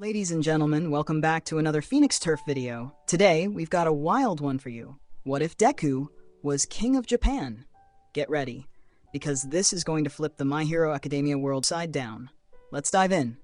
Ladies and gentlemen, welcome back to another Phoenix Turf video. Today, we've got a wild one for you. What if Deku was King of Japan? Get ready, because this is going to flip the My Hero Academia world side down. Let's dive in.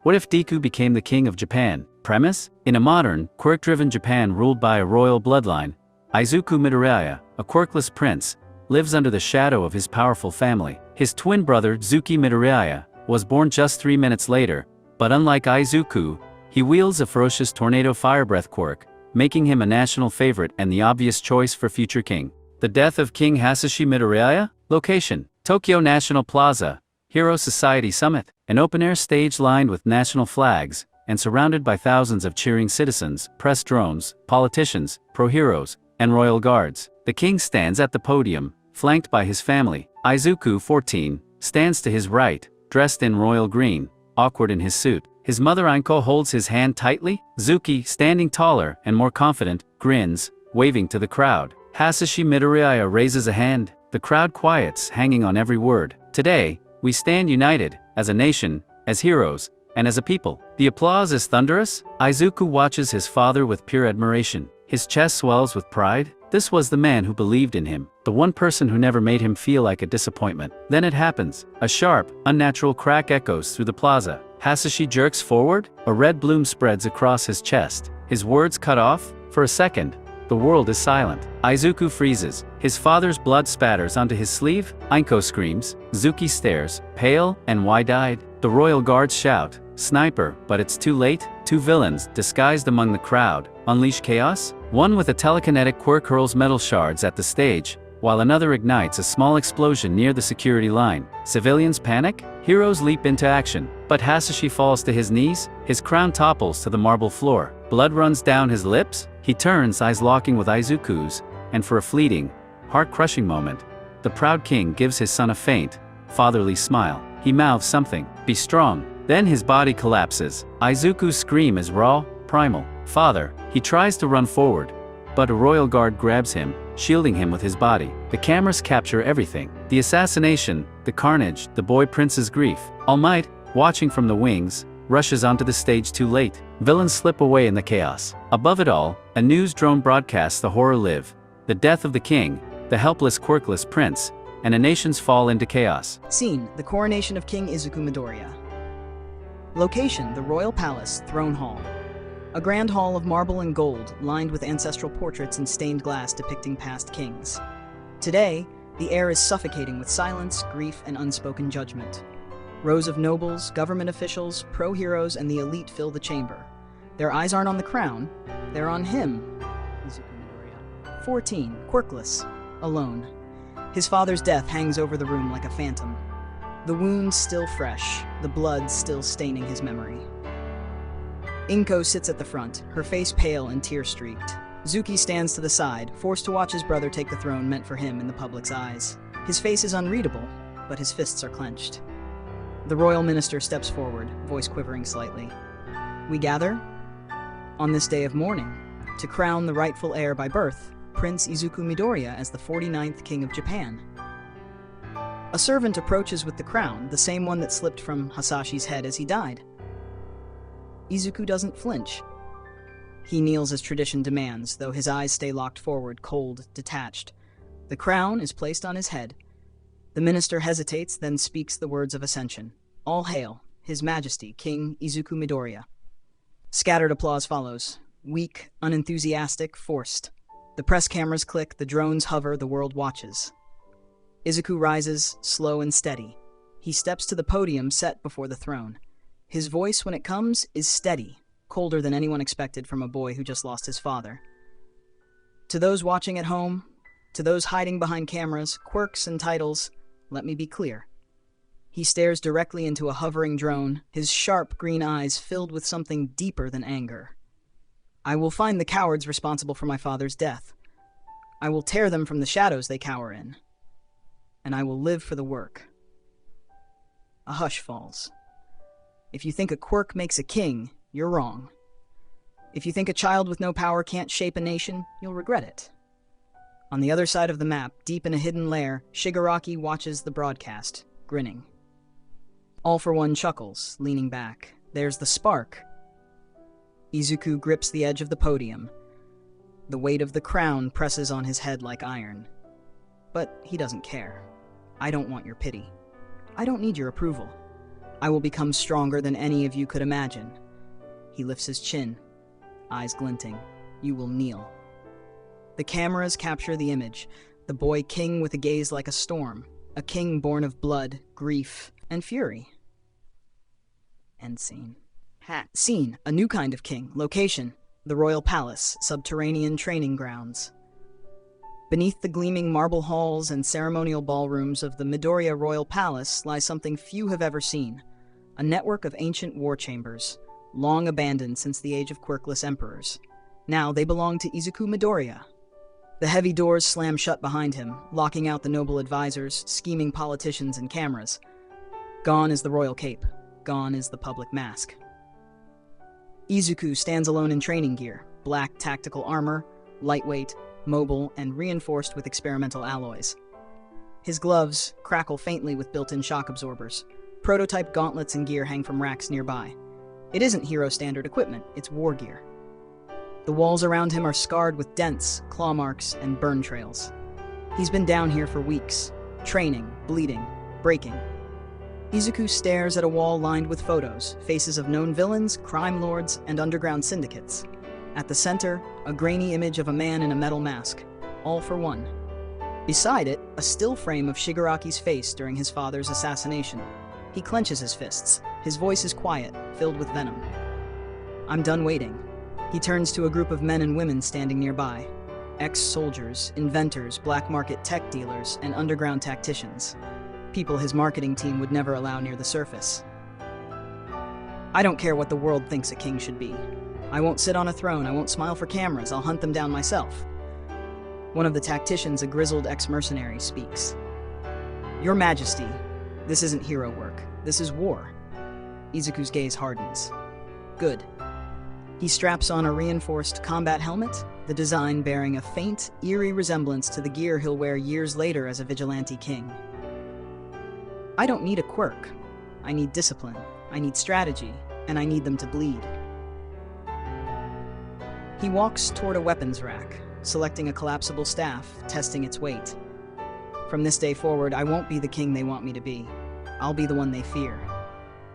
What if Deku became the king of Japan? Premise: in a modern, quirk-driven Japan ruled by a royal bloodline, Izuku Midoriya, a quirkless prince, lives under the shadow of his powerful family. His twin brother, Zuki Midoriya, was born just 3 minutes later, but unlike Izuku, he wields a ferocious tornado fire breath quirk, making him a national favorite and the obvious choice for future king. The death of King Hasashi Midoriya? Location: Tokyo National Plaza, Hero Society Summit, an open-air stage lined with national flags, and surrounded by thousands of cheering citizens, press drones, politicians, pro-heroes, and royal guards. The king stands at the podium, flanked by his family. Izuku, 14, stands to his right, dressed in royal green, awkward in his suit. His mother Anko holds his hand tightly. Zuki, standing taller and more confident, grins, waving to the crowd. Hasashi Midoriya raises a hand. The crowd quiets, hanging on every word. Today, we stand united, as a nation, as heroes, and as a people. The applause is thunderous. Izuku watches his father with pure admiration. His chest swells with pride. This was the man who believed in him, the one person who never made him feel like a disappointment. Then it happens. A sharp, unnatural crack echoes through the plaza. Hasashi jerks forward. A red bloom spreads across his chest. His words cut off. For a second, the world is silent. Izuku freezes. His father's blood spatters onto his sleeve. Anko screams. Zuki stares, pale and wide-eyed. The royal guards shout, "Sniper!" But it's too late. Two villains, disguised among the crowd, unleash chaos. One with a telekinetic quirk hurls metal shards at the stage, while another ignites a small explosion near the security line. Civilians panic. Heroes leap into action. But Hasashi falls to his knees. His crown topples to the marble floor. Blood runs down his lips. He turns, eyes locking with Izuku's, and for a fleeting, heart-crushing moment, the proud king gives his son a faint, fatherly smile. He mouths something, "Be strong." Then his body collapses. Izuku's scream is raw, primal. "Father!" He tries to run forward, but a royal guard grabs him, shielding him with his body. The cameras capture everything. The assassination, the carnage, the boy prince's grief. All Might, watching from the wings, rushes onto the stage too late. Villains slip away in the chaos. Above it all, a news drone broadcasts the horror live, the death of the king, the helpless quirkless prince, and a nation's fall into chaos. Scene: the coronation of King Izuku Midoriya. Location: the Royal Palace, Throne Hall. A grand hall of marble and gold, lined with ancestral portraits and stained glass depicting past kings. Today, the air is suffocating with silence, grief, and unspoken judgment. Rows of nobles, government officials, pro-heroes, and the elite fill the chamber. Their eyes aren't on the crown, they're on him, Izuku Midoriya. 14, quirkless, alone. His father's death hangs over the room like a phantom. The wounds still fresh, the blood still staining his memory. Inko sits at the front, her face pale and tear-streaked. Zuki stands to the side, forced to watch his brother take the throne meant for him in the public's eyes. His face is unreadable, but his fists are clenched. The royal minister steps forward, voice quivering slightly. "We gather, on this day of mourning, to crown the rightful heir by birth, Prince Izuku Midoriya as the 49th King of Japan." A servant approaches with the crown, the same one that slipped from Hasashi's head as he died. Izuku doesn't flinch. He kneels as tradition demands, though his eyes stay locked forward, cold, detached. The crown is placed on his head. The minister hesitates, then speaks the words of ascension. "All hail, His Majesty, King Izuku Midoriya." Scattered applause follows. Weak, unenthusiastic, forced. The press cameras click, the drones hover, the world watches. Izuku rises, slow and steady. He steps to the podium set before the throne. His voice, when it comes, is steady, colder than anyone expected from a boy who just lost his father. To those watching at home, to those hiding behind cameras, quirks and titles, let me be clear. He stares directly into a hovering drone, his sharp green eyes filled with something deeper than anger. "I will find the cowards responsible for my father's death. I will tear them from the shadows they cower in. And I will live for the work." A hush falls. If you think a quirk makes a king, you're wrong. If you think a child with no power can't shape a nation, you'll regret it. On the other side of the map, deep in a hidden lair, Shigaraki watches the broadcast, grinning. All for One chuckles, leaning back. There's the spark. Izuku grips the edge of the podium. The weight of the crown presses on his head like iron. But he doesn't care. I don't want your pity. I don't need your approval. I will become stronger than any of you could imagine. He lifts his chin, eyes glinting. You will kneel. The cameras capture the image, the boy king with a gaze like a storm, a king born of blood, grief, and fury. End scene. Scene, a new kind of king. Location, the royal palace, subterranean training grounds. Beneath the gleaming marble halls and ceremonial ballrooms of the Midoriya Royal Palace lies something few have ever seen, a network of ancient war chambers, long abandoned since the age of quirkless emperors. Now they belong to Izuku Midoriya. The heavy doors slam shut behind him, locking out the noble advisors, scheming politicians, and cameras. Gone is the royal cape. Gone is the public mask. Izuku stands alone in training gear, black tactical armor, lightweight, mobile, and reinforced with experimental alloys. His gloves crackle faintly with built-in shock absorbers. Prototype gauntlets and gear hang from racks nearby. It isn't hero standard equipment, it's war gear. The walls around him are scarred with dents, claw marks, and burn trails. He's been down here for weeks, training, bleeding, breaking. Izuku stares at a wall lined with photos, faces of known villains, crime lords, and underground syndicates. At the center, a grainy image of a man in a metal mask, all for one. Beside it, a still frame of Shigaraki's face during his father's assassination. He clenches his fists. His voice is quiet, filled with venom. I'm done waiting. He turns to a group of men and women standing nearby. Ex-soldiers, inventors, black market tech dealers, and underground tacticians. People his marketing team would never allow near the surface. I don't care what the world thinks a king should be. I won't sit on a throne, I won't smile for cameras, I'll hunt them down myself. One of the tacticians, a grizzled ex-mercenary, speaks. Your Majesty, this isn't hero work, this is war. Izuku's gaze hardens. Good. He straps on a reinforced combat helmet, the design bearing a faint, eerie resemblance to the gear he'll wear years later as a vigilante king. I don't need a quirk. I need discipline, I need strategy, and I need them to bleed. He walks toward a weapons rack, selecting a collapsible staff, testing its weight. From this day forward, I won't be the king they want me to be. I'll be the one they fear.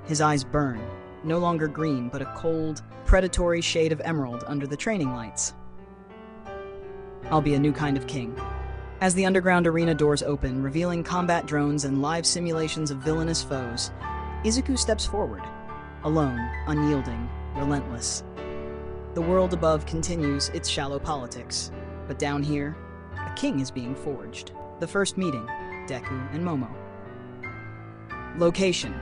His eyes burn, no longer green, but a cold, predatory shade of emerald under the training lights. I'll be a new kind of king. As the underground arena doors open, revealing combat drones and live simulations of villainous foes, Izuku steps forward, alone, unyielding, relentless. The world above continues its shallow politics, but down here, a king is being forged. The first meeting, Deku and Momo. Location,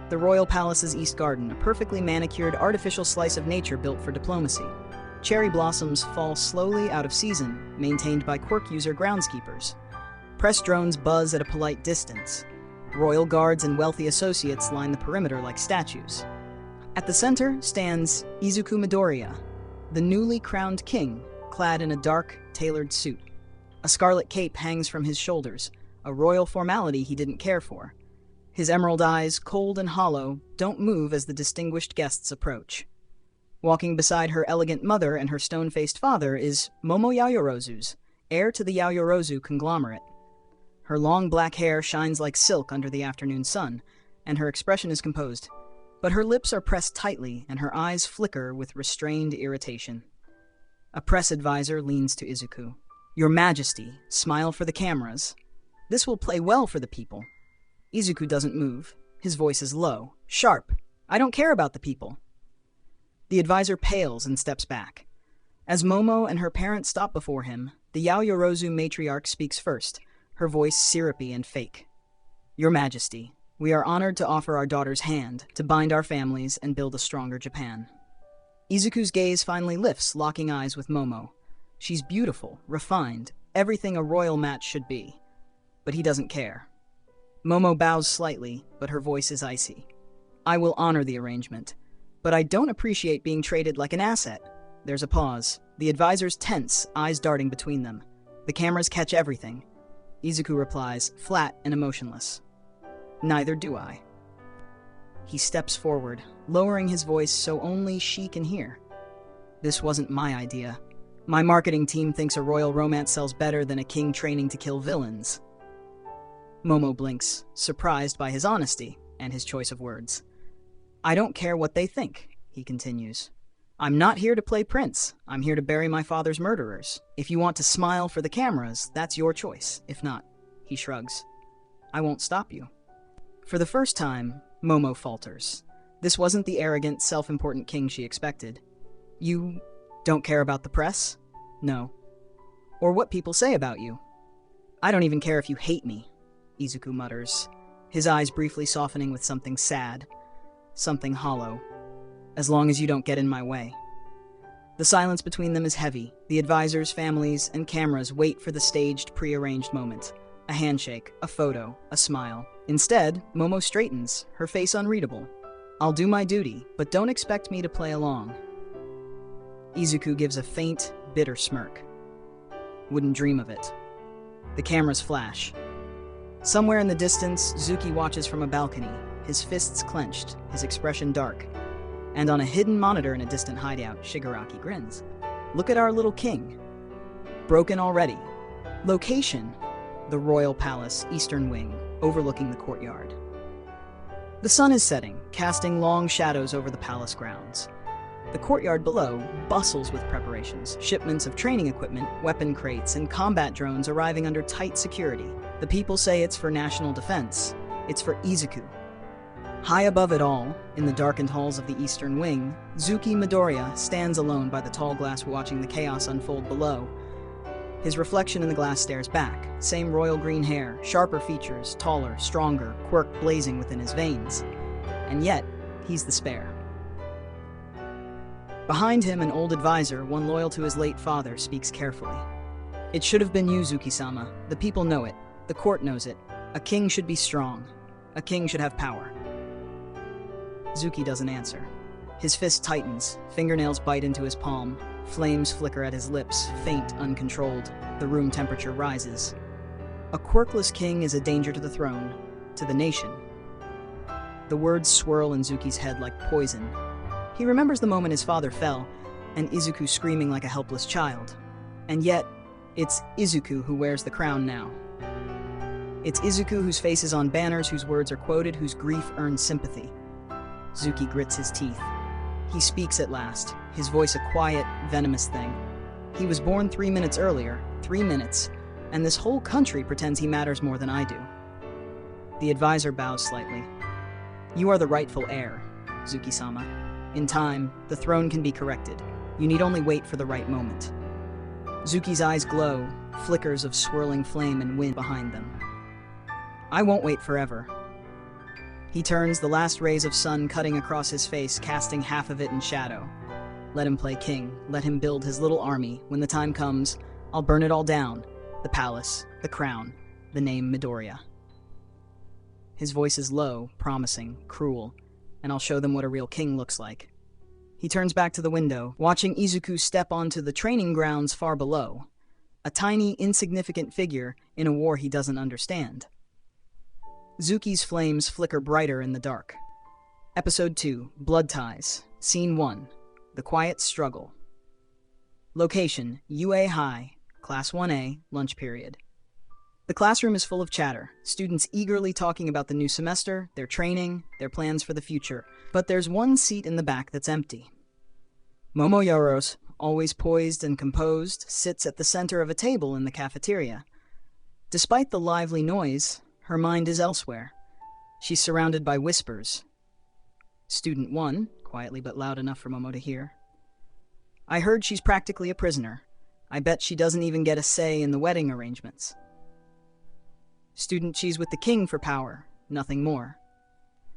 the Royal Palace's East Garden, a perfectly manicured artificial slice of nature built for diplomacy. Cherry blossoms fall slowly out of season, maintained by quirk user groundskeepers. Press drones buzz at a polite distance. Royal guards and wealthy associates line the perimeter like statues. At the center stands Izuku Midoriya, the newly crowned king, clad in a dark, tailored suit. A scarlet cape hangs from his shoulders, a royal formality he didn't care for. His emerald eyes, cold and hollow, don't move as the distinguished guests approach. Walking beside her elegant mother and her stone-faced father is Momo Yaoyorozu's, heir to the Yaoyorozu conglomerate. Her long black hair shines like silk under the afternoon sun, and her expression is composed. But her lips are pressed tightly, and her eyes flicker with restrained irritation. A press advisor leans to Izuku. Your Majesty, smile for the cameras. This will play well for the people. Izuku doesn't move. His voice is low, sharp. I don't care about the people. The advisor pales and steps back. As Momo and her parents stop before him, the Yaoyorozu matriarch speaks first, her voice syrupy and fake. Your Majesty, we are honored to offer our daughter's hand to bind our families and build a stronger Japan. Izuku's gaze finally lifts, locking eyes with Momo. She's beautiful, refined, everything a royal match should be. But he doesn't care. Momo bows slightly, but her voice is icy. I will honor the arrangement, But I don't appreciate being traded like an asset. There's a pause. The advisors tense, eyes darting between them. The cameras catch everything. Izuku replies, flat and emotionless. Neither do I. He steps forward, lowering his voice so only she can hear. This wasn't my idea. My marketing team thinks a royal romance sells better than a king training to kill villains. Momo blinks, surprised by his honesty and his choice of words. I don't care what they think, he continues. I'm not here to play prince. I'm here to bury my father's murderers. If you want to smile for the cameras, that's your choice. If not, he shrugs. I won't stop you. For the first time, Momo falters. This wasn't the arrogant, self-important king she expected. You don't care about the press? No. Or what people say about you? I don't even care if you hate me, Izuku mutters, his eyes briefly softening with something sad, something hollow. As long as you don't get in my way. The silence between them is heavy. The advisors, families, and cameras wait for the staged, prearranged moment. A handshake, a photo, a smile. Instead, Momo straightens, her face unreadable. I'll do my duty, but don't expect me to play along. Izuku gives a faint, bitter smirk. Wouldn't dream of it. The cameras flash. Somewhere in the distance, Zuki watches from a balcony, his fists clenched, his expression dark. And on a hidden monitor in a distant hideout, Shigaraki grins. Look at our little king. Broken already. Location: the Royal Palace, Eastern Wing, overlooking the courtyard. The sun is setting, casting long shadows over the palace grounds. The courtyard below bustles with preparations, shipments of training equipment, weapon crates, and combat drones arriving under tight security. The people say it's for national defense. It's for Izuku. High above it all, in the darkened halls of the Eastern Wing, Zuki Midoriya stands alone by the tall glass watching the chaos unfold below. His reflection in the glass stares back, same royal green hair, sharper features, taller, stronger, quirk blazing within his veins. And yet, he's the spare. Behind him, an old advisor, one loyal to his late father, speaks carefully. It should have been you, Zuki-sama. The people know it. The court knows it. A king should be strong. A king should have power. Zuki doesn't answer. His fist tightens, fingernails bite into his palm, flames flicker at his lips, faint, uncontrolled. The room temperature rises. A quirkless king is a danger to the throne, to the nation. The words swirl in Zuki's head like poison. He remembers the moment his father fell, and Izuku screaming like a helpless child. And yet, it's Izuku who wears the crown now. It's Izuku whose face is on banners, whose words are quoted, whose grief earns sympathy. Zuki grits his teeth. He speaks at last, his voice a quiet, venomous thing. He was born 3 minutes earlier, 3 minutes, and this whole country pretends he matters more than I do. The advisor bows slightly. You are the rightful heir, Zuki-sama. In time, the throne can be corrected. You need only wait for the right moment. Zuki's eyes glow, flickers of swirling flame and wind behind them. I won't wait forever. He turns, the last rays of sun cutting across his face, casting half of it in shadow. Let him play king. Let him build his little army. When the time comes, I'll burn it all down. The palace, the crown, the name Midoriya. His voice is low, promising, cruel, and I'll show them what a real king looks like. He turns back to the window, watching Izuku step onto the training grounds far below. A tiny, insignificant figure in a war he doesn't understand. Zuki's flames flicker brighter in the dark. Episode 2, Blood Ties. Scene 1, The Quiet Struggle. Location, UA High, Class 1A, lunch period. The classroom is full of chatter, students eagerly talking about the new semester, their training, their plans for the future. But there's one seat in the back that's empty. Momo Yoros, always poised and composed, sits at the center of a table in the cafeteria. Despite the lively noise, her mind is elsewhere. She's surrounded by whispers. Student 1, quietly but loud enough for Momo to hear. I heard she's practically a prisoner. I bet she doesn't even get a say in the wedding arrangements. Student, she's with the king for power, nothing more.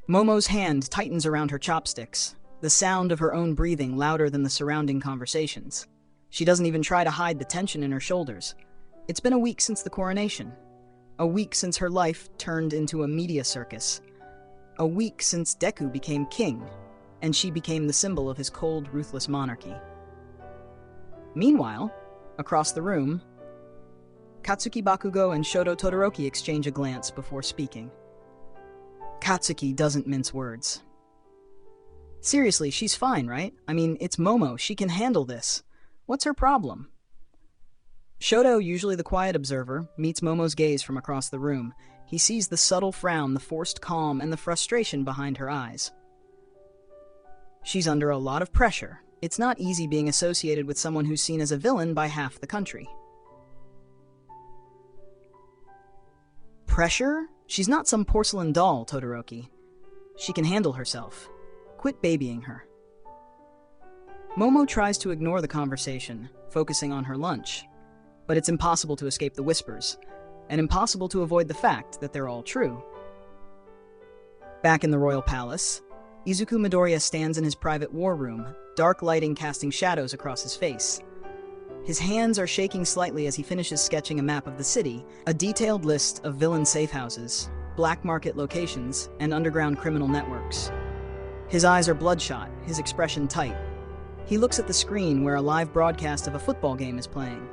Momo's hand tightens around her chopsticks, the sound of her own breathing louder than the surrounding conversations. She doesn't even try to hide the tension in her shoulders. It's been a week since the coronation. A week since her life turned into a media circus. A week since Deku became king. and she became the symbol of his cold, ruthless monarchy. Meanwhile, across the room, Katsuki Bakugo and Shoto Todoroki exchange a glance before speaking. Katsuki doesn't mince words. Seriously, she's fine, right? I mean, it's Momo, she can handle this. What's her problem? Shoto, usually the quiet observer, meets Momo's gaze from across the room. He sees the subtle frown, the forced calm, and the frustration behind her eyes. She's under a lot of pressure. It's not easy being associated with someone who's seen as a villain by half the country. Pressure? She's not some porcelain doll, Todoroki. She can handle herself. Quit babying her. Momo tries to ignore the conversation, focusing on her lunch. But it's impossible to escape the whispers, and impossible to avoid the fact that they're all true. Back in the royal palace, Izuku Midoriya stands in his private war room, dark lighting casting shadows across his face. His hands are shaking slightly as he finishes sketching a map of the city, a detailed list of villain safe houses, black market locations, and underground criminal networks. His eyes are bloodshot, his expression tight. He looks at the screen where a live broadcast of a football game is playing.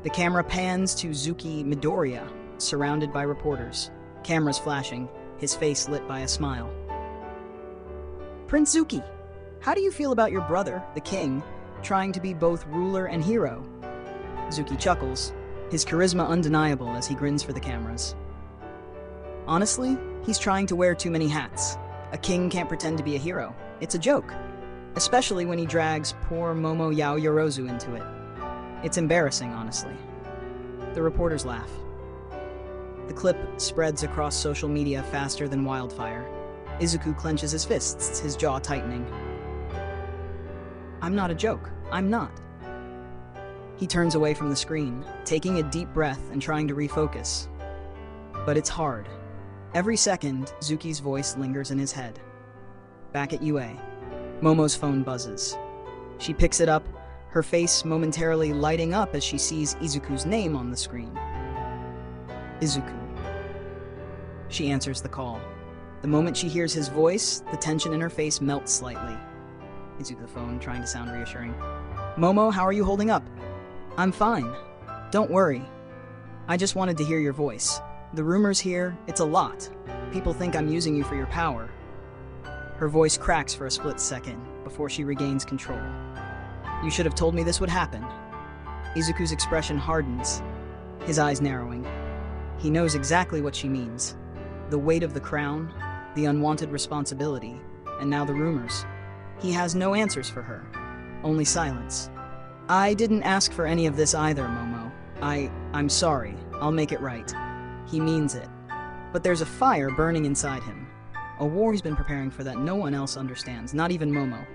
The camera pans to Zuki Midoriya, surrounded by reporters, cameras flashing, his face lit by a smile. Prince Zuki, how do you feel about your brother, the king, trying to be both ruler and hero? Zuki chuckles, his charisma undeniable as he grins for the cameras. Honestly, he's trying to wear too many hats. A king can't pretend to be a hero. It's a joke. Especially when he drags poor Momo Yaoyorozu into it. It's embarrassing, honestly. The reporters laugh. The clip spreads across social media faster than wildfire. Izuku clenches his fists, his jaw tightening. I'm not a joke. I'm not. He turns away from the screen, taking a deep breath and trying to refocus. But it's hard. Every second, Zuki's voice lingers in his head. Back at UA, Momo's phone buzzes. She picks it up, her face momentarily lighting up as she sees Izuku's name on the screen. Izuku. She answers the call. The moment she hears his voice, the tension in her face melts slightly. Izuku the phone, trying to sound reassuring. Momo, how are you holding up? I'm fine. Don't worry. I just wanted to hear your voice. The rumors here, it's a lot. People think I'm using you for your power. Her voice cracks for a split second before she regains control. You should have told me this would happen. Izuku's expression hardens, his eyes narrowing. He knows exactly what she means. The weight of the crown, the unwanted responsibility, and now the rumors. He has no answers for her, only silence. I didn't ask for any of this either, Momo. I'm sorry. I'll make it right. He means it. But there's a fire burning inside him. A war he's been preparing for that no one else understands, not even Momo.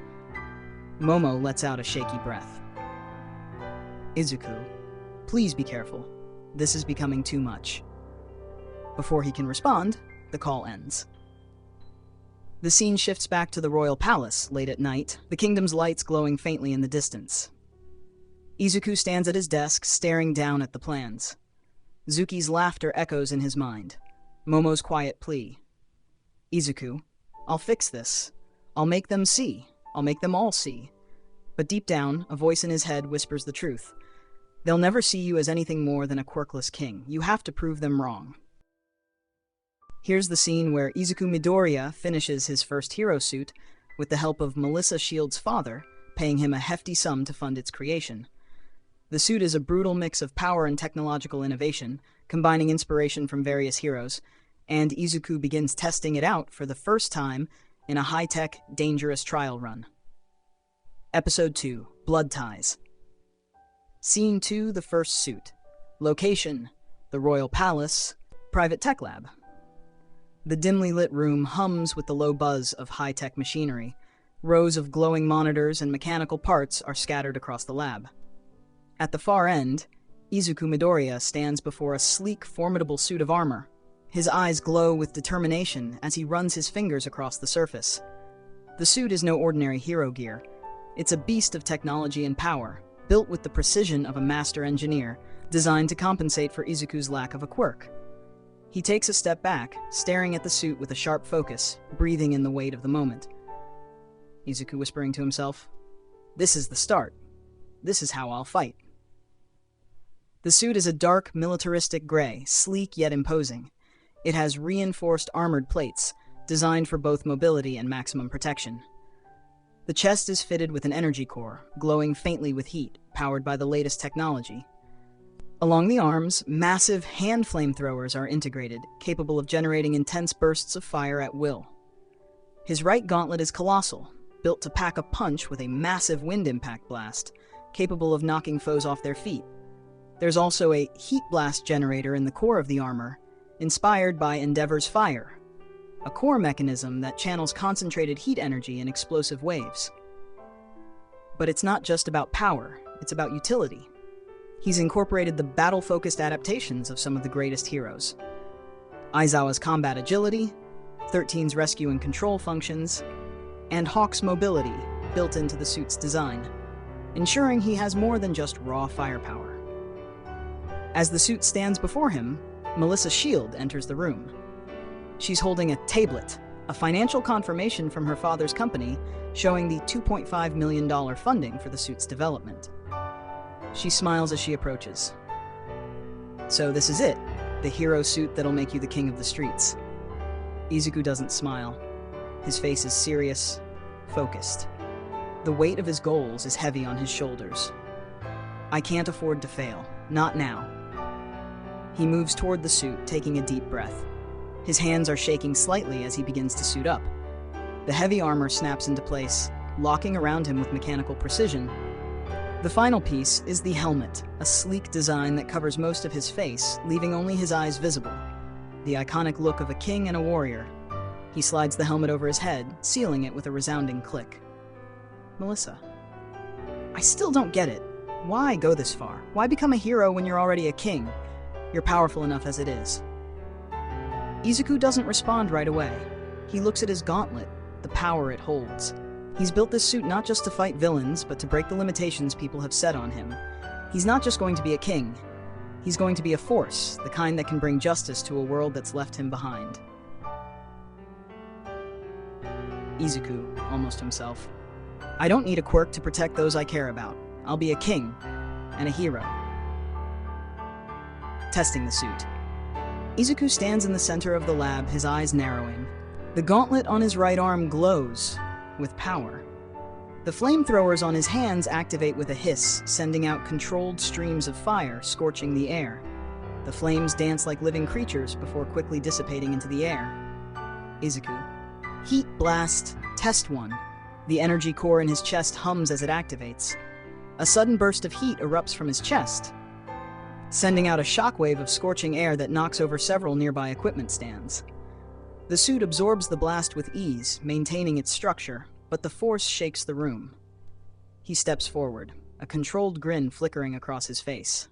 Momo lets out a shaky breath. Izuku, please be careful. This is becoming too much. Before he can respond, the call ends. The scene shifts back to the royal palace, late at night, the kingdom's lights glowing faintly in the distance. Izuku stands at his desk, staring down at the plans. Zuki's laughter echoes in his mind. Momo's quiet plea. Izuku, I'll fix this. I'll make them see. I'll make them all see. But deep down, a voice in his head whispers the truth. They'll never see you as anything more than a quirkless king. You have to prove them wrong. Here's the scene where Izuku Midoriya finishes his first hero suit with the help of Melissa Shield's father, paying him a hefty sum to fund its creation. The suit is a brutal mix of power and technological innovation, combining inspiration from various heroes, and Izuku begins testing it out for the first time in a high-tech, dangerous trial run. Episode 2, Blood Ties. Scene 2, the first suit. Location, the Royal Palace, Private Tech Lab. The dimly lit room hums with the low buzz of high-tech machinery. Rows of glowing monitors and mechanical parts are scattered across the lab. At the far end, Izuku Midoriya stands before a sleek, formidable suit of armor. His eyes glow with determination as he runs his fingers across the surface. The suit is no ordinary hero gear. It's a beast of technology and power, built with the precision of a master engineer, designed to compensate for Izuku's lack of a quirk. He takes a step back, staring at the suit with a sharp focus, breathing in the weight of the moment. Izuku whispering to himself. This is the start. This is how I'll fight. The suit is a dark, militaristic gray, sleek yet imposing. It has reinforced armored plates, designed for both mobility and maximum protection. The chest is fitted with an energy core, glowing faintly with heat, powered by the latest technology. Along the arms, massive hand flamethrowers are integrated, capable of generating intense bursts of fire at will. His right gauntlet is colossal, built to pack a punch with a massive wind impact blast, capable of knocking foes off their feet. There's also a heat blast generator in the core of the armor, inspired by Endeavor's fire, a core mechanism that channels concentrated heat energy in explosive waves. But it's not just about power, it's about utility. He's incorporated the battle-focused adaptations of some of the greatest heroes. Aizawa's combat agility, 13's rescue and control functions, and Hawk's mobility built into the suit's design, ensuring he has more than just raw firepower. As the suit stands before him, Melissa Shield enters the room. She's holding a tablet, a financial confirmation from her father's company showing the $2.5 million funding for the suit's development. She smiles as she approaches. So this is it, the hero suit that'll make you the king of the streets. Izuku doesn't smile. His face is serious, focused. The weight of his goals is heavy on his shoulders. I can't afford to fail, not now. He moves toward the suit, taking a deep breath. His hands are shaking slightly as he begins to suit up. The heavy armor snaps into place, locking around him with mechanical precision. The final piece is the helmet, a sleek design that covers most of his face, leaving only his eyes visible. The iconic look of a king and a warrior. He slides the helmet over his head, sealing it with a resounding click. Melissa. I still don't get it. Why go this far? Why become a hero when you're already a king? You're powerful enough as it is. Izuku doesn't respond right away. He looks at his gauntlet, the power it holds. He's built this suit not just to fight villains, but to break the limitations people have set on him. He's not just going to be a king. He's going to be a force, the kind that can bring justice to a world that's left him behind. Izuku, almost himself. I don't need a quirk to protect those I care about. I'll be a king and a hero. Testing the suit. Izuku stands in the center of the lab, his eyes narrowing. The gauntlet on his right arm glows with power. The flamethrowers on his hands activate with a hiss, sending out controlled streams of fire, scorching the air. The flames dance like living creatures before quickly dissipating into the air. Izuku. Heat blast, test 1. The energy core in his chest hums as it activates. A sudden burst of heat erupts from his chest, sending out a shockwave of scorching air that knocks over several nearby equipment stands. The suit absorbs the blast with ease, maintaining its structure, but the force shakes the room. He steps forward, a controlled grin flickering across his face.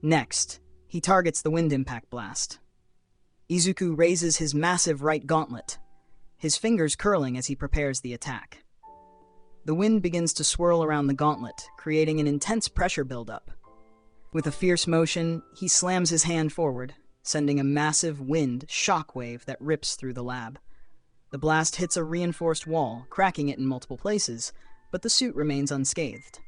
Next, he targets the wind impact blast. Izuku raises his massive right gauntlet, his fingers curling as he prepares the attack. The wind begins to swirl around the gauntlet, creating an intense pressure buildup. With a fierce motion, he slams his hand forward, sending a massive wind shockwave that rips through the lab. The blast hits a reinforced wall, cracking it in multiple places, but the suit remains unscathed.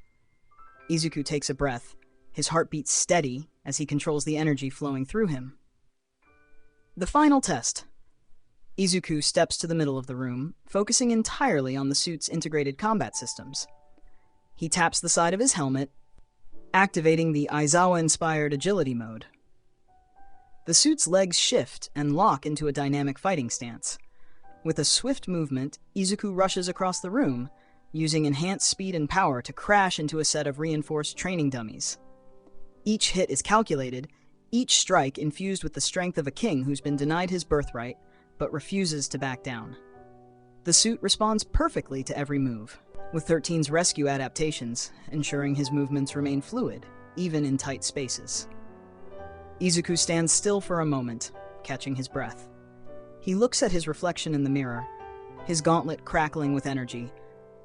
Izuku takes a breath, his heartbeat steady as he controls the energy flowing through him. The final test. Izuku steps to the middle of the room, focusing entirely on the suit's integrated combat systems. He taps the side of his helmet, activating the Aizawa-inspired agility mode. The suit's legs shift and lock into a dynamic fighting stance. With a swift movement, Izuku rushes across the room, using enhanced speed and power to crash into a set of reinforced training dummies. Each hit is calculated, each strike infused with the strength of a king who's been denied his birthright, but refuses to back down. The suit responds perfectly to every move, with 13's rescue adaptations, ensuring his movements remain fluid, even in tight spaces. Izuku stands still for a moment, catching his breath. He looks at his reflection in the mirror, his gauntlet crackling with energy,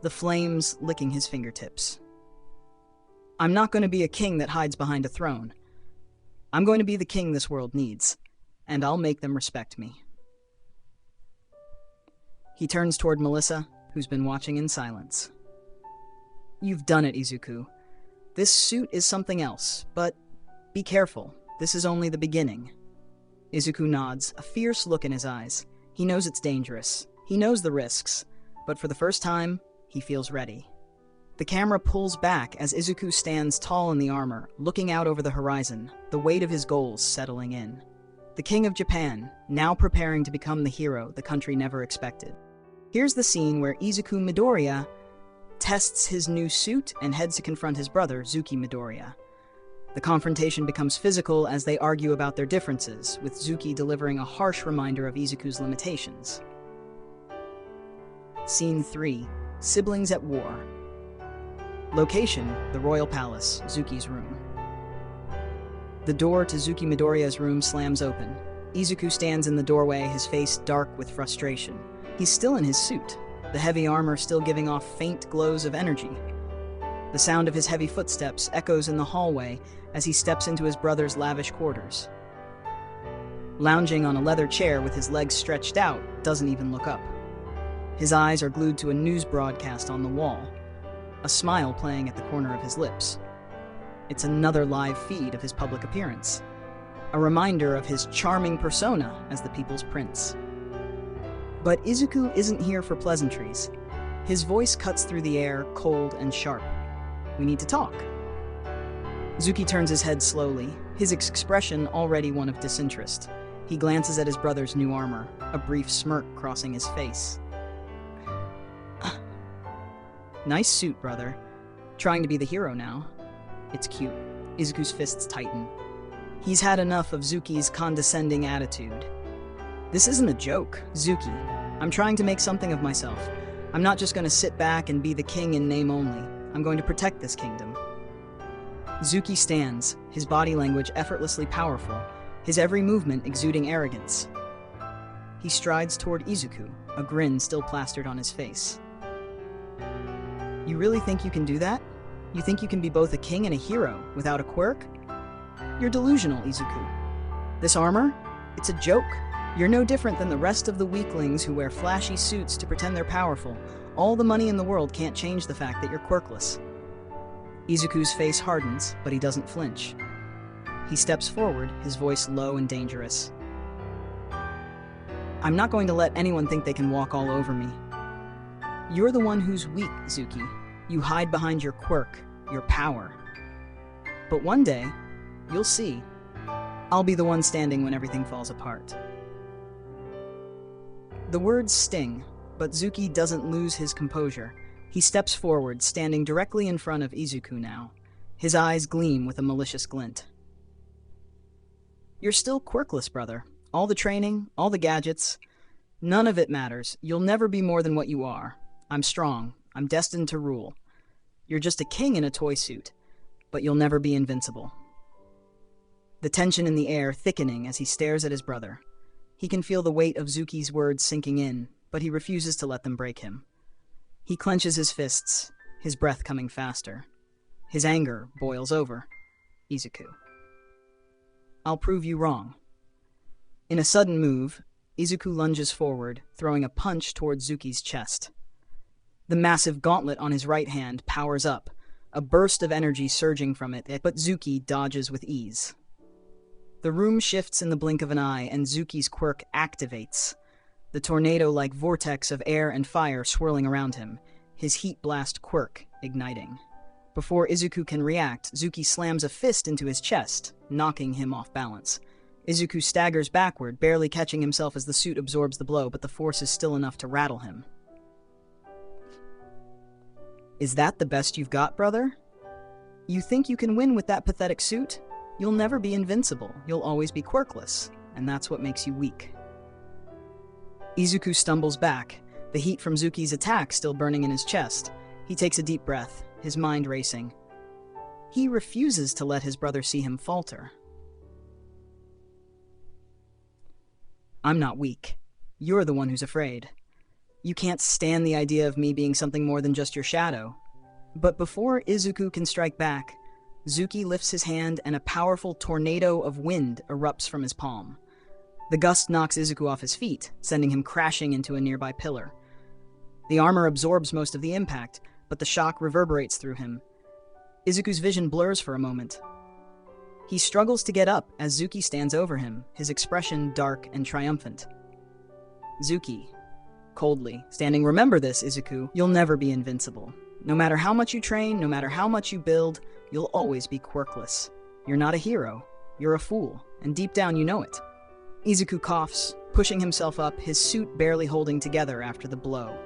the flames licking his fingertips. I'm not going to be a king that hides behind a throne. I'm going to be the king this world needs, and I'll make them respect me. He turns toward Melissa, who's been watching in silence. You've done it, Izuku. This suit is something else, but be careful. This is only the beginning. Izuku nods, a fierce look in his eyes. He knows it's dangerous. He knows the risks. But for the first time, he feels ready. The camera pulls back as Izuku stands tall in the armor, looking out over the horizon, the weight of his goals settling in. The King of Japan, now preparing to become the hero the country never expected. Here's the scene where Izuku Midoriya tests his new suit and heads to confront his brother, Zuki Midoriya. The confrontation becomes physical as they argue about their differences, with Zuki delivering a harsh reminder of Izuku's limitations. Scene 3. Siblings at War. Location, the Royal Palace, Zuki's room. The door to Zuki Midoriya's room slams open. Izuku stands in the doorway, his face dark with frustration. He's still in his suit, the heavy armor still giving off faint glows of energy. The sound of his heavy footsteps echoes in the hallway as he steps into his brother's lavish quarters. Lounging on a leather chair with his legs stretched out, doesn't even look up. His eyes are glued to a news broadcast on the wall, a smile playing at the corner of his lips. It's another live feed of his public appearance, a reminder of his charming persona as the people's prince. But Izuku isn't here for pleasantries. His voice cuts through the air, cold and sharp. We need to talk. Zuki turns his head slowly, his expression already one of disinterest. He glances at his brother's new armor, a brief smirk crossing his face. Nice suit, brother. Trying to be the hero now. It's cute. Izuku's fists tighten. He's had enough of Zuki's condescending attitude. This isn't a joke, Zuki. I'm trying to make something of myself. I'm not just going to sit back and be the king in name only. I'm going to protect this kingdom. Zuki stands, his body language effortlessly powerful, his every movement exuding arrogance. He strides toward Izuku, a grin still plastered on his face. You really think you can do that? You think you can be both a king and a hero without a quirk? You're delusional, Izuku. This armor? It's a joke. You're no different than the rest of the weaklings who wear flashy suits to pretend they're powerful. All the money in the world can't change the fact that you're quirkless. Izuku's face hardens, but he doesn't flinch. He steps forward, his voice low and dangerous. I'm not going to let anyone think they can walk all over me. You're the one who's weak, Zuki. You hide behind your quirk, your power. But one day, you'll see. I'll be the one standing when everything falls apart. The words sting, but Zuki doesn't lose his composure. He steps forward, standing directly in front of Izuku now. His eyes gleam with a malicious glint. You're still quirkless, brother. All the training, all the gadgets, none of it matters. You'll never be more than what you are. I'm strong. I'm destined to rule. You're just a king in a toy suit, but you'll never be invincible. The tension in the air thickening as he stares at his brother. He can feel the weight of Zuki's words sinking in, but he refuses to let them break him. He clenches his fists, his breath coming faster. His anger boils over. Izuku. I'll prove you wrong. In a sudden move, Izuku lunges forward, throwing a punch toward Zuki's chest. The massive gauntlet on his right hand powers up, a burst of energy surging from it, but Zuki dodges with ease. The room shifts in the blink of an eye, and Zuki's quirk activates, the tornado-like vortex of air and fire swirling around him, his heat blast quirk igniting. Before Izuku can react, Zuki slams a fist into his chest, knocking him off balance. Izuku staggers backward, barely catching himself as the suit absorbs the blow, but the force is still enough to rattle him. Is that the best you've got, brother? You think you can win with that pathetic suit? You'll never be invincible. You'll always be quirkless, and that's what makes you weak. Izuku stumbles back, the heat from Zuki's attack still burning in his chest. He takes a deep breath, his mind racing. He refuses to let his brother see him falter. I'm not weak. You're the one who's afraid. You can't stand the idea of me being something more than just your shadow. But before Izuku can strike back, Zuki lifts his hand and a powerful tornado of wind erupts from his palm. The gust knocks Izuku off his feet, sending him crashing into a nearby pillar. The armor absorbs most of the impact, but the shock reverberates through him. Izuku's vision blurs for a moment. He struggles to get up as Zuki stands over him, his expression dark and triumphant. Zuki, coldly, standing, "Remember this, Izuku, you'll never be invincible. No matter how much you train, no matter how much you build, you'll always be quirkless. You're not a hero, you're a fool, and deep down you know it." Izuku coughs, pushing himself up, his suit barely holding together after the blow.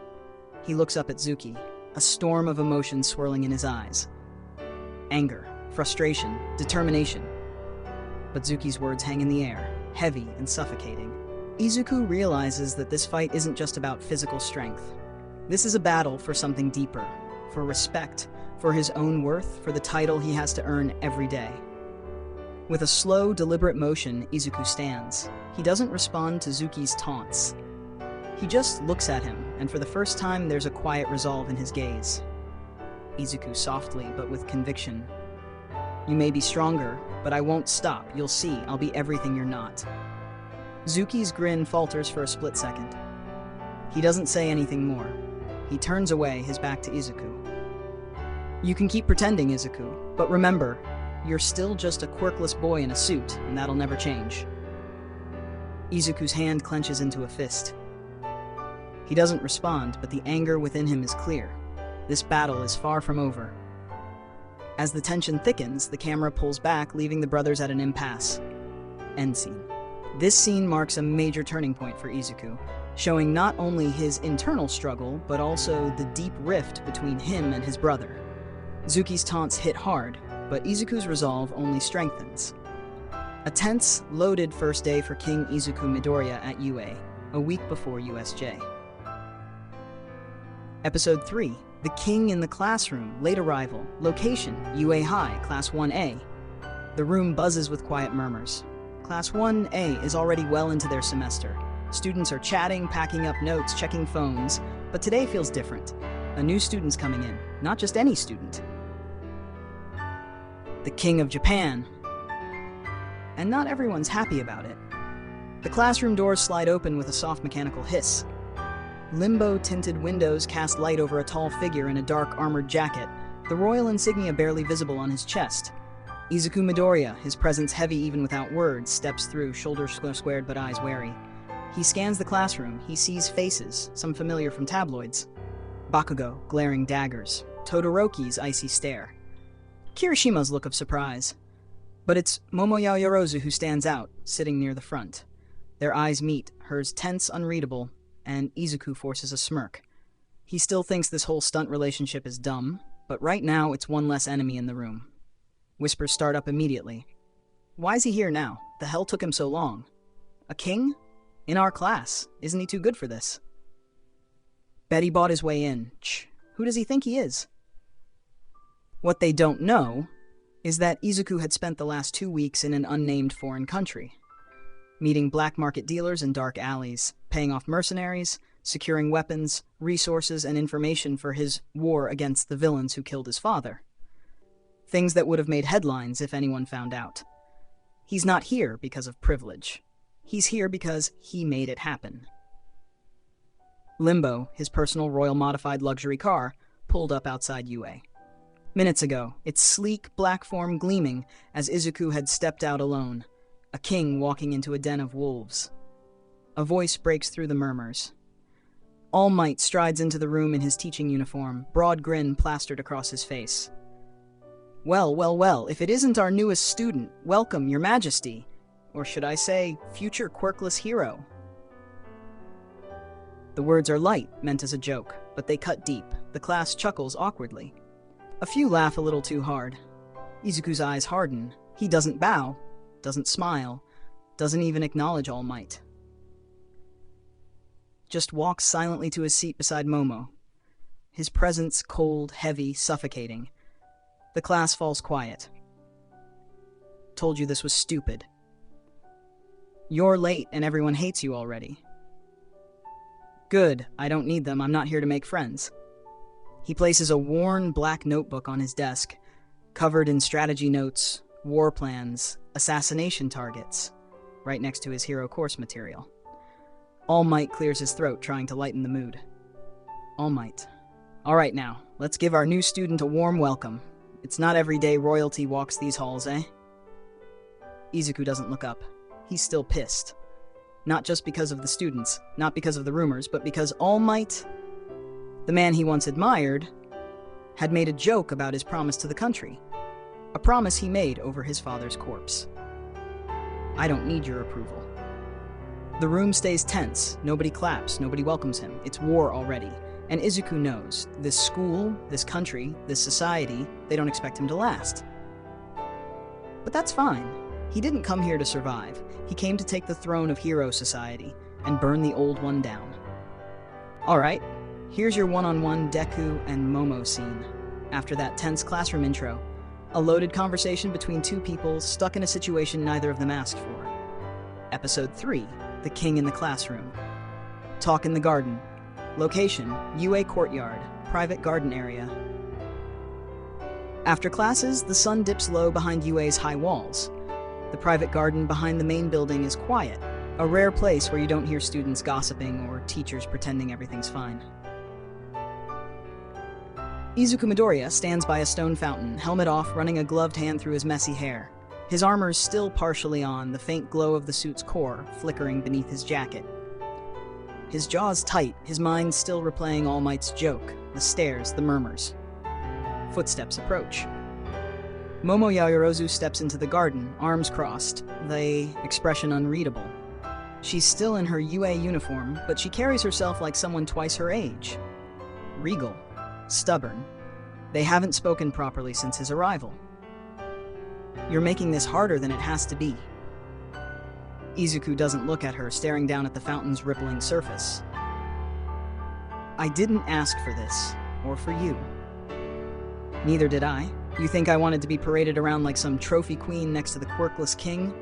He looks up at Zuki, a storm of emotion swirling in his eyes. Anger, frustration, determination. But Zuki's words hang in the air, heavy and suffocating. Izuku realizes that this fight isn't just about physical strength. This is a battle for something deeper, for respect, for his own worth, for the title he has to earn every day. With a slow, deliberate motion, Izuku stands. He doesn't respond to Zuki's taunts. He just looks at him, and for the first time there's a quiet resolve in his gaze. Izuku softly, but with conviction. "You may be stronger, but I won't stop. You'll see, I'll be everything you're not." Zuki's grin falters for a split second. He doesn't say anything more. He turns away, his back to Izuku. "You can keep pretending, Izuku, but remember, you're still just a quirkless boy in a suit, and that'll never change." Izuku's hand clenches into a fist. He doesn't respond, but the anger within him is clear. This battle is far from over. As the tension thickens, the camera pulls back, leaving the brothers at an impasse. End scene. This scene marks a major turning point for Izuku, showing not only his internal struggle, but also the deep rift between him and his brother. Zuki's taunts hit hard, but Izuku's resolve only strengthens. A tense, loaded first day for King Izuku Midoriya at UA, a week before USJ. Episode 3, The King in the Classroom, Late Arrival, Location, UA High, Class 1A. The room buzzes with quiet murmurs. Class 1A is already well into their semester. Students are chatting, packing up notes, checking phones, but today feels different. A new student's coming in, not just any student. The King of Japan. And not everyone's happy about it. The classroom doors slide open with a soft mechanical hiss. Limbo-tinted windows cast light over a tall figure in a dark armored jacket, the royal insignia barely visible on his chest. Izuku Midoriya, his presence heavy even without words, steps through, shoulders squared but eyes wary. He scans the classroom. He sees faces, some familiar from tabloids. Bakugo, glaring daggers. Todoroki's icy stare. Kirishima's look of surprise. But it's Momoya Yorozu who stands out, sitting near the front. Their eyes meet, hers tense, unreadable, and Izuku forces a smirk. He still thinks this whole stunt relationship is dumb, but right now it's one less enemy in the room. Whispers start up immediately. Why's he here now? The hell took him so long? A king? In our class. Isn't he too good for this? Betty bought his way in. Who does he think he is? What they don't know is that Izuku had spent the last 2 weeks in an unnamed foreign country, meeting black market dealers in dark alleys, paying off mercenaries, securing weapons, resources, and information for his war against the villains who killed his father. Things that would have made headlines if anyone found out. He's not here because of privilege. He's here because he made it happen. Limbo, his personal royal modified luxury car, pulled up outside UA. Minutes ago, its sleek black form gleaming as Izuku had stepped out alone, a king walking into a den of wolves. A voice breaks through the murmurs. All Might strides into the room in his teaching uniform, broad grin plastered across his face. Well, well, well, if it isn't our newest student, welcome, Your Majesty. Or should I say, future quirkless hero. The words are light, meant as a joke, but they cut deep. The class chuckles awkwardly. A few laugh a little too hard. Izuku's eyes harden. He doesn't bow, doesn't smile, doesn't even acknowledge All Might. Just walks silently to his seat beside Momo. His presence cold, heavy, suffocating. The class falls quiet. Told you this was stupid. You're late and everyone hates you already. Good, I don't need them, I'm not here to make friends. He places a worn black notebook on his desk, covered in strategy notes, war plans, assassination targets, right next to his hero course material. All Might clears his throat, trying to lighten the mood. All Might. All right now, let's give our new student a warm welcome. It's not every day royalty walks these halls, eh? Izuku doesn't look up. He's still pissed. Not just because of the students, not because of the rumors, but because All Might, the man he once admired, had made a joke about his promise to the country. A promise he made over his father's corpse. I don't need your approval. The room stays tense. Nobody claps. Nobody welcomes him. It's war already. And Izuku knows this school, this country, this society, they don't expect him to last. But that's fine. He didn't come here to survive. He came to take the throne of Hero Society and burn the old one down. Alright, here's your one-on-one Deku and Momo scene. After that tense classroom intro, a loaded conversation between two people stuck in a situation neither of them asked for. Episode 3, The King in the Classroom. Talk in the garden. Location, UA Courtyard, private garden area. After classes, the sun dips low behind UA's high walls. The private garden behind the main building is quiet, a rare place where you don't hear students gossiping or teachers pretending everything's fine. Izuku Midoriya stands by a stone fountain, helmet off, running a gloved hand through his messy hair. His armor's still partially on, the faint glow of the suit's core flickering beneath his jacket. His jaw's tight, his mind still replaying All Might's joke, the stares, the murmurs. Footsteps approach. Momo Yaoyorozu steps into the garden, arms crossed, the expression unreadable. She's still in her UA uniform, but she carries herself like someone twice her age. Regal. Stubborn. They haven't spoken properly since his arrival. You're making this harder than it has to be. Izuku doesn't look at her, staring down at the fountain's rippling surface. I didn't ask for this, or for you. Neither did I. You think I wanted to be paraded around like some trophy queen next to the quirkless king?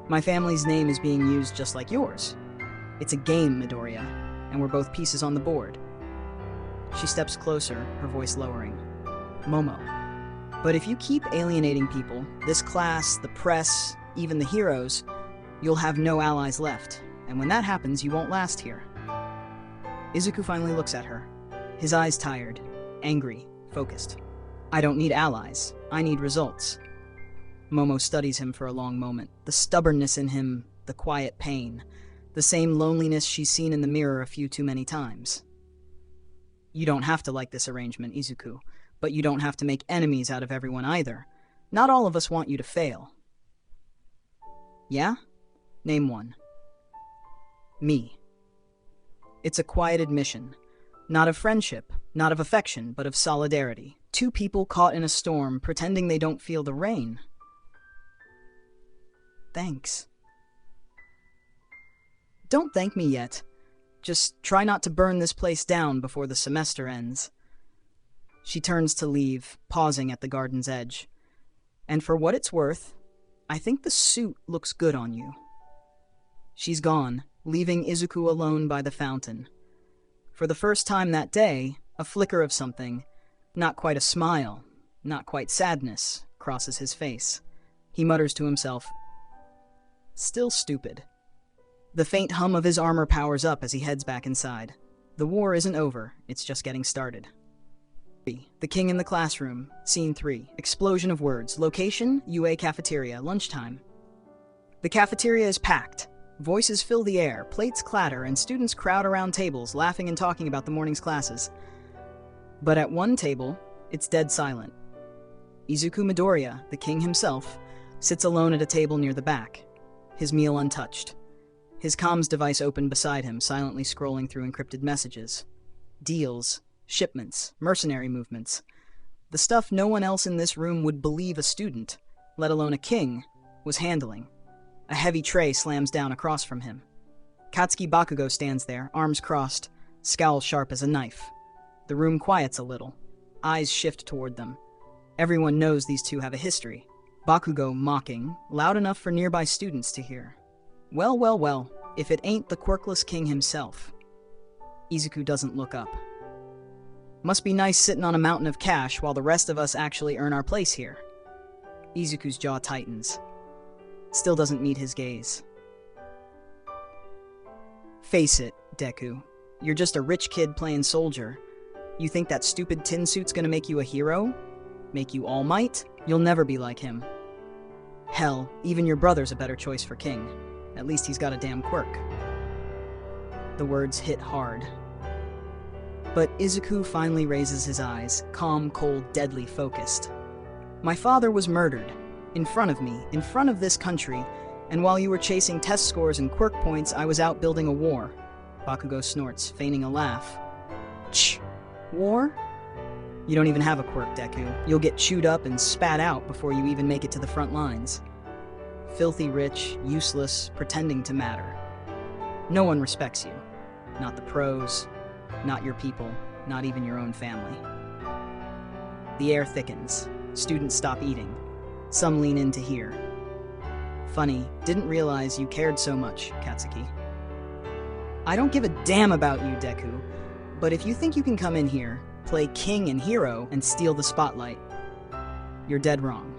My family's name is being used just like yours. It's a game, Midoriya, and we're both pieces on the board. She steps closer, her voice lowering. Momo. But if you keep alienating people, this class, the press, even the heroes, you'll have no allies left, and when that happens, you won't last here. Izuku finally looks at her, his eyes tired, angry, focused. I don't need allies, I need results. Momo studies him for a long moment, the stubbornness in him, the quiet pain, the same loneliness she's seen in the mirror a few too many times. You don't have to like this arrangement, Izuku, but you don't have to make enemies out of everyone either. Not all of us want you to fail. Yeah? Name one. Me. It's a quiet admission. Not of friendship, not of affection, but of solidarity. Two people caught in a storm, pretending they don't feel the rain. Thanks. Don't thank me yet. Just try not to burn this place down before the semester ends. She turns to leave, pausing at the garden's edge. And for what it's worth, I think the suit looks good on you. She's gone, leaving Izuku alone by the fountain. For the first time that day, a flicker of something, not quite a smile, not quite sadness, crosses his face. He mutters to himself, "Still stupid." The faint hum of his armor powers up as he heads back inside. The war isn't over, it's just getting started. The King in the Classroom, Scene 3, Explosion of Words, Location, UA Cafeteria, lunchtime. The cafeteria is packed. Voices fill the air, plates clatter, and students crowd around tables, laughing and talking about the morning's classes. But at one table, it's dead silent. Izuku Midoriya, the king himself, sits alone at a table near the back, his meal untouched. His comms device open beside him, silently scrolling through encrypted messages. Deals, shipments, mercenary movements. The stuff no one else in this room would believe a student, let alone a king, was handling. A heavy tray slams down across from him. Katsuki Bakugo stands there, arms crossed, scowl sharp as a knife. The room quiets a little. Eyes shift toward them. Everyone knows these two have a history. Bakugo mocking, loud enough for nearby students to hear. Well, well, well, if it ain't the quirkless king himself. Izuku doesn't look up. Must be nice sitting on a mountain of cash while the rest of us actually earn our place here. Izuku's jaw tightens. Still doesn't meet his gaze. Face it, Deku. You're just a rich kid playing soldier. You think that stupid tin suit's gonna make you a hero? Make you All Might? You'll never be like him. Hell, even your brother's a better choice for king. At least he's got a damn quirk. The words hit hard. But Izuku finally raises his eyes, calm, cold, deadly focused. My father was murdered. In front of me, in front of this country, and while you were chasing test scores and quirk points, I was out building a war. Bakugo snorts, feigning a laugh. Tch! War? You don't even have a quirk, Deku. You'll get chewed up and spat out before you even make it to the front lines. Filthy rich, useless, pretending to matter. No one respects you. Not the pros, not your people, not even your own family. The air thickens. Students stop eating. Some lean in to hear. Funny, didn't realize you cared so much, Katsuki. I don't give a damn about you, Deku, but if you think you can come in here, play king and hero, and steal the spotlight, you're dead wrong.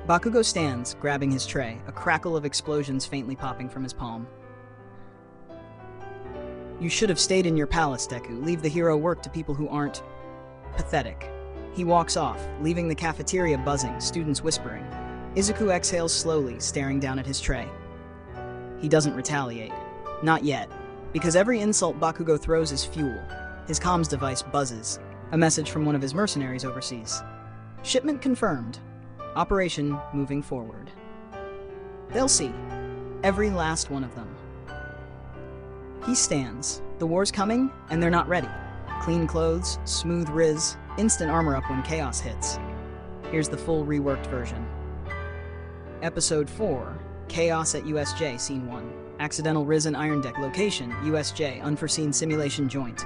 Bakugo stands, grabbing his tray, a crackle of explosions faintly popping from his palm. You should have stayed in your palace, Deku. Leave the hero work to people who aren't pathetic. He walks off, leaving the cafeteria buzzing, students whispering. Izuku exhales slowly, staring down at his tray. He doesn't retaliate. Not yet, because every insult Bakugo throws is fuel. His comms device buzzes. A message from one of his mercenaries overseas. Shipment confirmed. Operation moving forward. They'll see. Every last one of them. He stands. The war's coming, and they're not ready. Clean clothes, smooth riz, instant armor up when chaos hits. Here's the full reworked version. Episode 4, Chaos at USJ, Scene 1. Accidental Risen Iron Deck location, USJ, unforeseen simulation joint.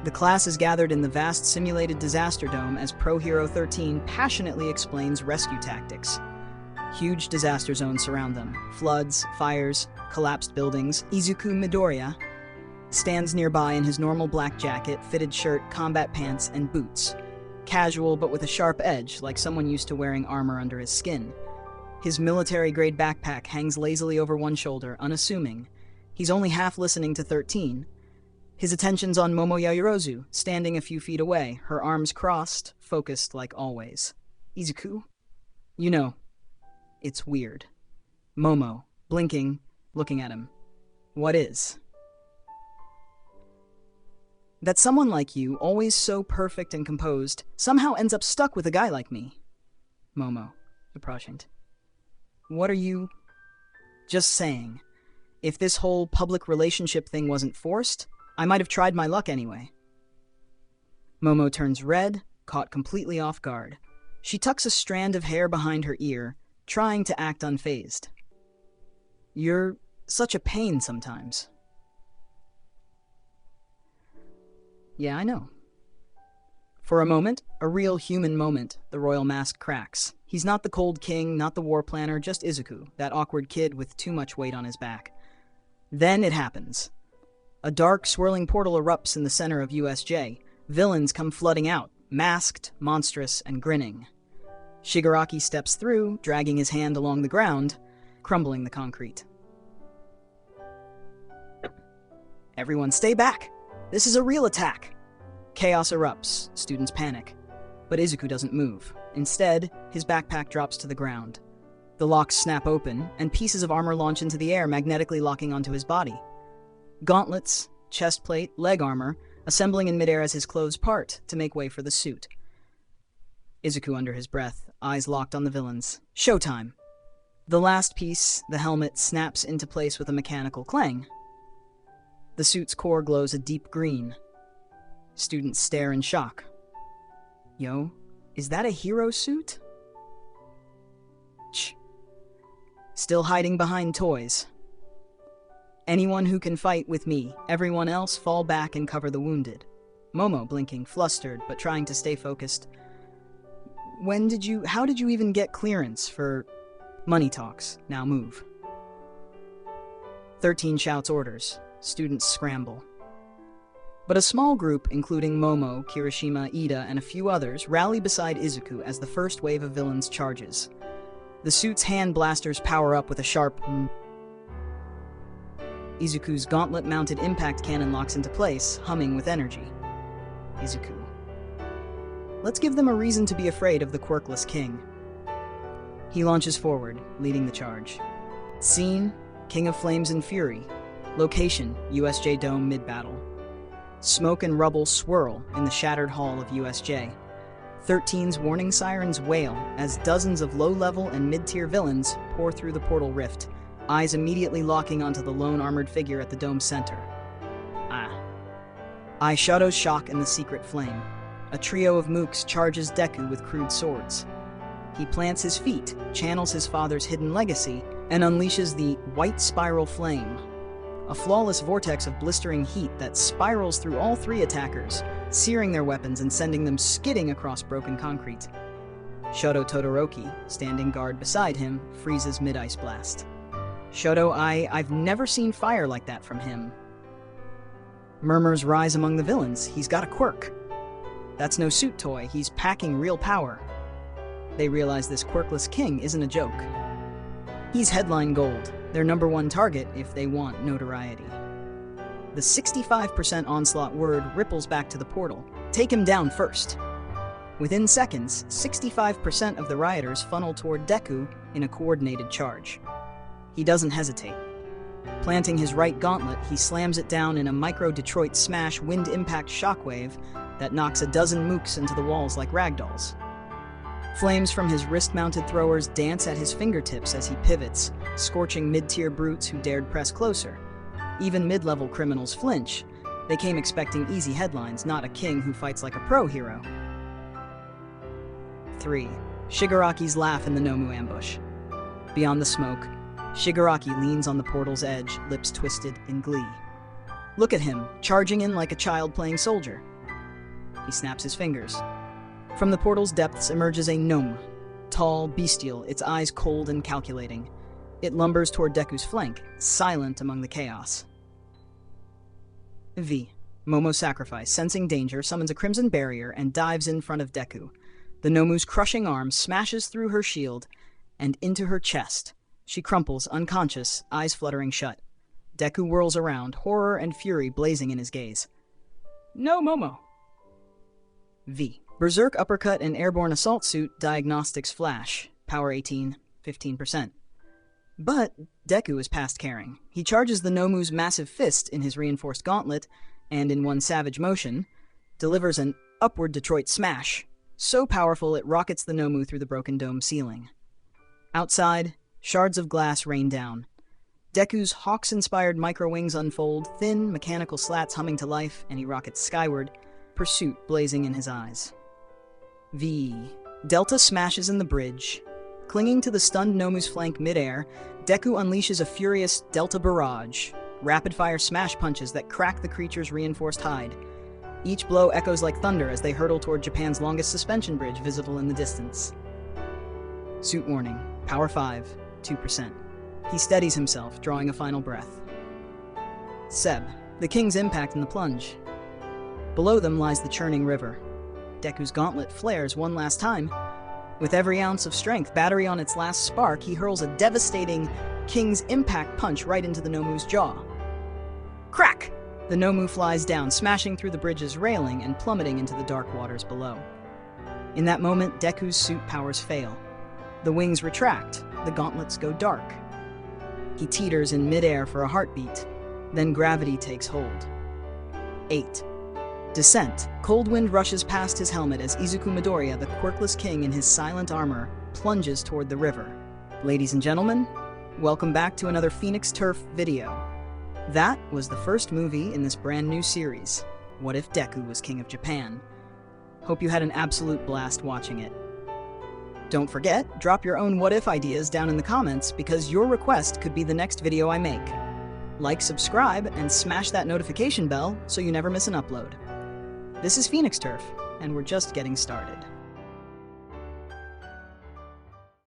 The class is gathered in the vast simulated disaster dome as Pro Hero 13 passionately explains rescue tactics. Huge disaster zones surround them. Floods, fires, collapsed buildings. Izuku Midoriya stands nearby in his normal black jacket, fitted shirt, combat pants, and boots. Casual but with a sharp edge, like someone used to wearing armor under his skin. His military-grade backpack hangs lazily over one shoulder, unassuming. He's only half listening to 13. His attention's on Momo Yaoyorozu, standing a few feet away, her arms crossed, focused like always. Izuku? You know, it's weird. Momo, blinking, looking at him. What is? That someone like you, always so perfect and composed, somehow ends up stuck with a guy like me. Momo, Uprashant. What are you... Just saying. If this whole public relationship thing wasn't forced, I might have tried my luck anyway. Momo turns red, caught completely off guard. She tucks a strand of hair behind her ear, trying to act unfazed. You're such a pain sometimes. Yeah, I know. For a moment, a real human moment, the royal mask cracks. He's not the cold king, not the war planner, just Izuku, that awkward kid with too much weight on his back. Then it happens. A dark, swirling portal erupts in the center of USJ. Villains come flooding out, masked, monstrous, and grinning. Shigaraki steps through, dragging his hand along the ground, crumbling the concrete. Everyone stay back! This is a real attack! Chaos erupts, students panic. But Izuku doesn't move. Instead, his backpack drops to the ground. The locks snap open, and pieces of armor launch into the air, magnetically locking onto his body. Gauntlets, chest plate, leg armor, assembling in midair as his clothes part to make way for the suit. Izuku under his breath, eyes locked on the villains. Showtime! The last piece, the helmet, snaps into place with a mechanical clang. The suit's core glows a deep green. Students stare in shock. Yo, is that a hero suit? Shh. Still hiding behind toys. Anyone who can fight with me, everyone else fall back and cover the wounded. Momo blinking, flustered, but trying to stay focused. How did you even get clearance for... Money talks, now move. 13 shouts orders. Students scramble. But a small group, including Momo, Kirishima, Ida, and a few others, rally beside Izuku as the first wave of villains charges. The suit's hand blasters power up with a sharp... Izuku's gauntlet-mounted impact cannon locks into place, humming with energy. Izuku. Let's give them a reason to be afraid of the quirkless king. He launches forward, leading the charge. Scene, King of Flames and Fury. Location, USJ Dome mid-battle. Smoke and rubble swirl in the shattered hall of USJ. 13's warning sirens wail as dozens of low-level and mid-tier villains pour through the portal rift, eyes immediately locking onto the lone armored figure at the dome's center. Shadow's shock and the secret flame. A trio of mooks charges Deku with crude swords. He plants his feet, channels his father's hidden legacy, and unleashes the White Spiral Flame, a flawless vortex of blistering heat that spirals through all three attackers, searing their weapons and sending them skidding across broken concrete. Shoto Todoroki, standing guard beside him, freezes mid-ice blast. Shoto, I've never seen fire like that from him. Murmurs rise among the villains. He's got a quirk. That's no suit toy, he's packing real power. They realize this quirkless king isn't a joke. He's headline gold, their #1 target if they want notoriety. The 65% onslaught word ripples back to the portal. Take him down first. Within seconds, 65% of the rioters funnel toward Deku in a coordinated charge. He doesn't hesitate. Planting his right gauntlet, he slams it down in a micro-Detroit smash wind impact shockwave that knocks a dozen mooks into the walls like ragdolls. Flames from his wrist-mounted throwers dance at his fingertips as he pivots, scorching mid-tier brutes who dared press closer. Even mid-level criminals flinch. They came expecting easy headlines, not a king who fights like a pro hero. 3. Shigaraki's laugh in the Nomu ambush. Beyond the smoke, Shigaraki leans on the portal's edge, lips twisted in glee. Look at him, charging in like a child playing soldier. He snaps his fingers. From the portal's depths emerges a gnome, tall, bestial, its eyes cold and calculating. It lumbers toward Deku's flank, silent among the chaos. V. Momo Sacrifice, sensing danger, summons a crimson barrier and dives in front of Deku. The Nomu's crushing arm smashes through her shield and into her chest. She crumples, unconscious, eyes fluttering shut. Deku whirls around, horror and fury blazing in his gaze. No, Momo! V. Berserk Uppercut and Airborne Assault Suit, Diagnostics Flash. Power 18, 15%. But Deku is past caring. He charges the Nomu's massive fist in his reinforced gauntlet, and in one savage motion, delivers an upward Detroit smash, so powerful it rockets the Nomu through the broken dome ceiling. Outside, shards of glass rain down. Deku's Hawks-inspired micro-wings unfold, thin, mechanical slats humming to life, and he rockets skyward, pursuit blazing in his eyes. V. Delta smashes in the bridge. Clinging to the stunned Nomu's flank midair, Deku unleashes a furious Delta barrage, rapid-fire smash punches that crack the creature's reinforced hide. Each blow echoes like thunder as they hurtle toward Japan's longest suspension bridge visible in the distance. Suit warning, power 5, 2%. He steadies himself, drawing a final breath. Seb, the king's impact in the plunge. Below them lies the churning river. Deku's gauntlet flares one last time. With every ounce of strength, battery on its last spark, he hurls a devastating King's Impact punch right into the Nomu's jaw. Crack! The Nomu flies down, smashing through the bridge's railing and plummeting into the dark waters below. In that moment, Deku's suit powers fail. The wings retract, the gauntlets go dark. He teeters in midair for a heartbeat, then gravity takes hold. 8. Descent. Cold wind rushes past his helmet as Izuku Midoriya, the quirkless king in his silent armor, plunges toward the river. Ladies and gentlemen, welcome back to another Phoenix Turf video. That was the first movie in this brand new series, What If Deku Was King of Japan? Hope you had an absolute blast watching it. Don't forget, drop your own what if ideas down in the comments because your request could be the next video I make. Like, subscribe, and smash that notification bell so you never miss an upload. This is Phoenix Turf, and we're just getting started.